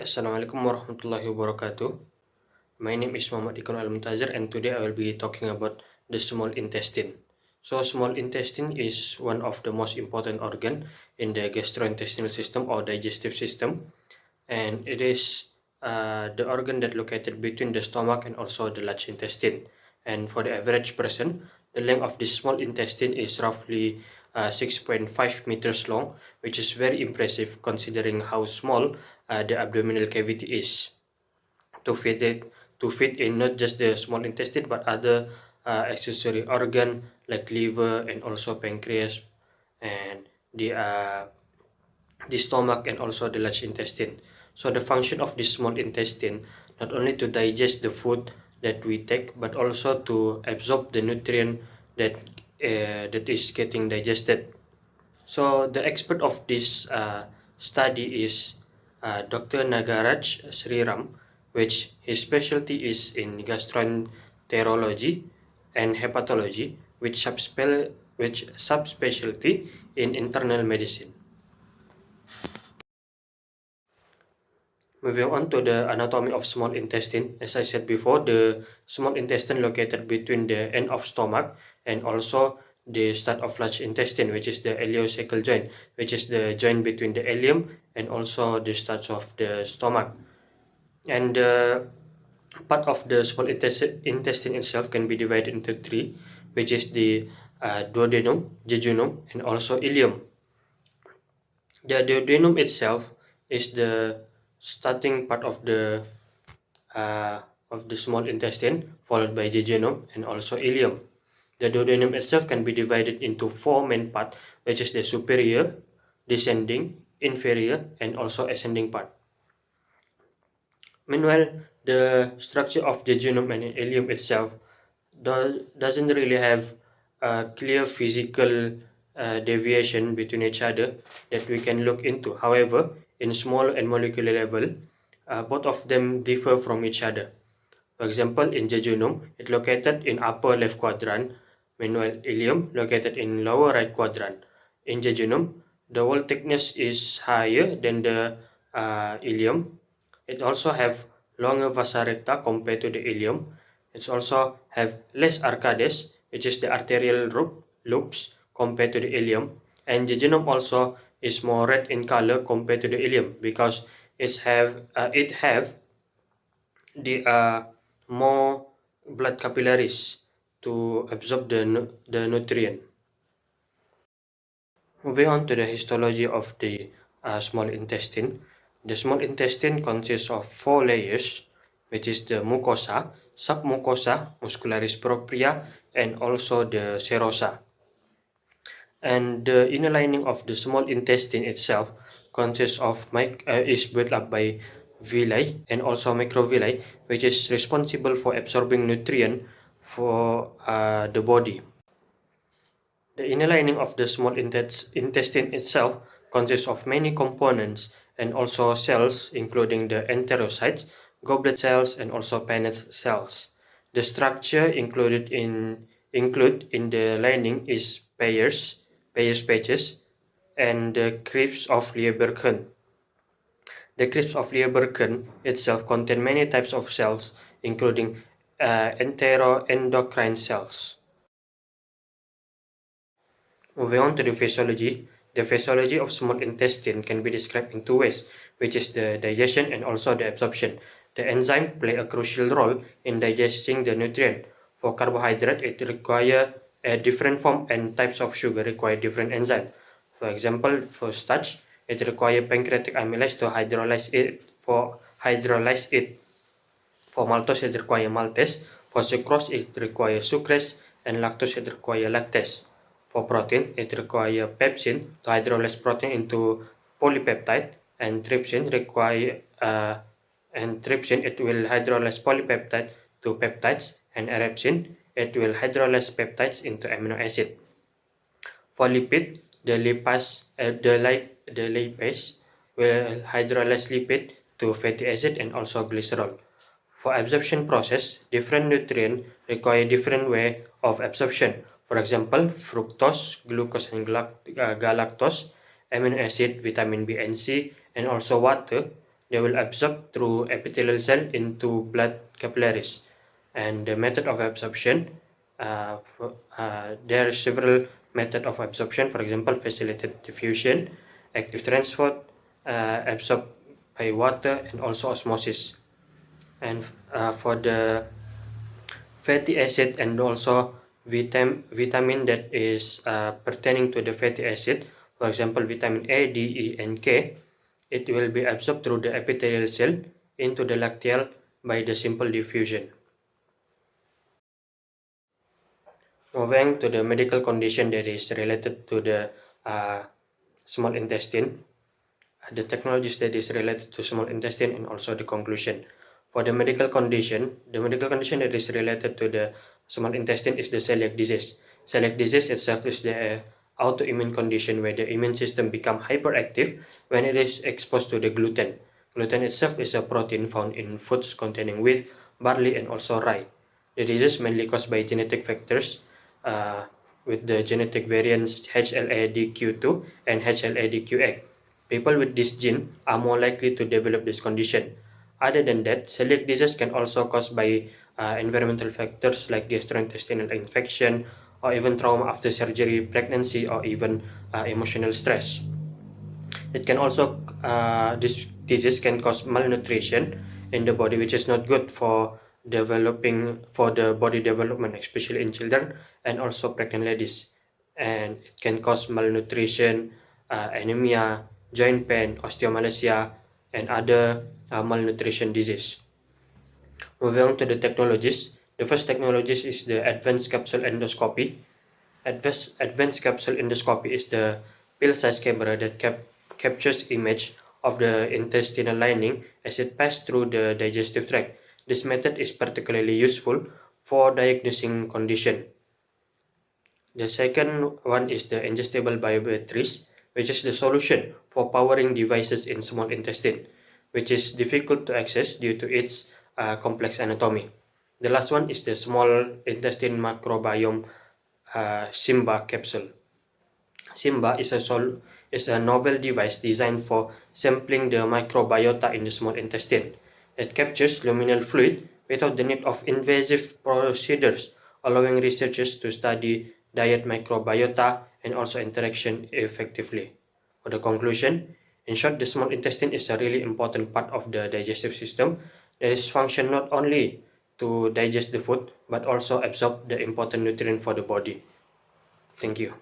Assalamualaikum warahmatullahi wabarakatuh. My name is Muhammad Ikon Al-Muntazir, and today I will be talking about the small intestine. So small intestine is one of the most important organ in the gastrointestinal system or digestive system, and it is the organ that located between the stomach and also the large intestine. And for the average person, the length of this small intestine is roughly 6.5 meters long, which is very impressive considering how small the abdominal cavity is. To fit in not just the small intestine but other accessory organ like liver and also pancreas, and the stomach and also the large intestine. So the function of the small intestine not only to digest the food that we take but also to absorb the nutrient that is getting digested. So the expert of this study is Dr. Nagaraj Sriram, which his specialty is in gastroenterology and hepatology, which subspecialty in internal medicine. Moving on to the anatomy of small intestine, as I said before, the small intestine located between the end of stomach and also the start of large intestine, which is the ileocecal joint, which is the joint between the ileum and also the start of the stomach. And part of the small intestine itself can be divided into three, which is the duodenum, jejunum, and also ileum. The duodenum itself is the starting part of the small intestine, followed by jejunum and also ileum. The duodenum itself can be divided into four main parts, which is the superior, descending, inferior, and also ascending part. Meanwhile, the structure of jejunum and ileum itself doesn't really have a clear physical deviation between each other that we can look into. However, in small and molecular level, both of them differ from each other. For example, in jejunum, it located in upper left quadrant, meanwhile ileum located in lower right quadrant. In jejunum, the wall thickness is higher than the ileum. It also have longer vasa recta compared to the ileum. It also have less arcades, which is the arterial loops compared to the ileum. And jejunum also is more red in color compared to the ileum because it have the more blood capillaries to absorb the nutrient. Moving on to the histology of the small intestine. The small intestine consists of four layers, which is the mucosa, submucosa, muscularis propria, and also the serosa. And the inner lining of the small intestine itself consists of is built up by villi and also microvilli, which is responsible for absorbing nutrient for the body. The inner lining of the small intestine itself consists of many components and also cells, including the enterocytes, goblet cells, and also Paneth cells. The structure include in the lining is Peyer's patches, and the crypts of Lieberkühn. The crypts of Lieberkühn itself contain many types of cells, including enteroendocrine cells. Moving on to the physiology of small intestine can be described in two ways, which is the digestion and also the absorption. The enzyme play a crucial role in digesting the nutrient. For carbohydrate, it require a different form, and types of sugar require different enzyme. For example, for starch, it require pancreatic amylase to hydrolyze it. For maltose, it require maltase. For sucrose, it require sucrase, and lactose, it require lactase. For protein, it requires pepsin to hydrolyze protein into polypeptide, and trypsin it will hydrolyze polypeptide to peptides, and erepsin it will hydrolyze peptides into amino acid. For lipid, the lipase will hydrolyze lipid to fatty acid and also glycerol. For absorption process, different nutrients require different way of absorption. For example, fructose, glucose, and galactose, amino acid, vitamin B and C, and also water They will absorb through epithelial cell into blood capillaries. And the method of absorption, there are several methods of absorption. For example, facilitated diffusion, active transport, absorbed by water, and also osmosis. And for the fatty acid and also vitamin that is pertaining to the fatty acid, for example, vitamin A, D, E, and K, it will be absorbed through the epithelial cell into the lacteal by the simple diffusion. Moving to the medical condition that is related to the uh, small intestine, the technologies that is related to small intestine, and also the conclusion. For the medical condition that is related to the small intestine is the celiac disease. Celiac disease itself is the autoimmune condition where the immune system become hyperactive when it is exposed to the gluten. Gluten itself is a protein found in foods containing wheat, barley, and also rye. The disease mainly caused by genetic factors uh, with the genetic variants HLA-DQ2 and HLA-DQ8. People with this gene are more likely to develop this condition. Other than that, celiac disease can also caused by environmental factors like gastrointestinal infection or even trauma after surgery, pregnancy, or even emotional stress. It can also this disease can cause malnutrition in the body, which is not good for the body development, especially in children and also pregnant ladies. And it can cause malnutrition, anemia, joint pain, osteomalacia, and other malnutrition disease. Moving on to the technologies, the first technologies is the advanced capsule endoscopy. Advanced capsule endoscopy is the pill-sized camera that captures image of the intestinal lining as it passes through the digestive tract. This method is particularly useful for diagnosing condition. The second one is the ingestible biobatteries, which is the solution for powering devices in small intestine, which is difficult to access due to its complex anatomy. The last one is the small intestine microbiome SIMBA capsule. SIMBA is a novel device designed for sampling the microbiota in the small intestine. It captures luminal fluid without the need of invasive procedures, allowing researchers to study diet microbiota and also interaction effectively. For the conclusion, in short, the small intestine is a really important part of the digestive system that is function not only to digest the food but also absorb the important nutrient for the body. Thank you.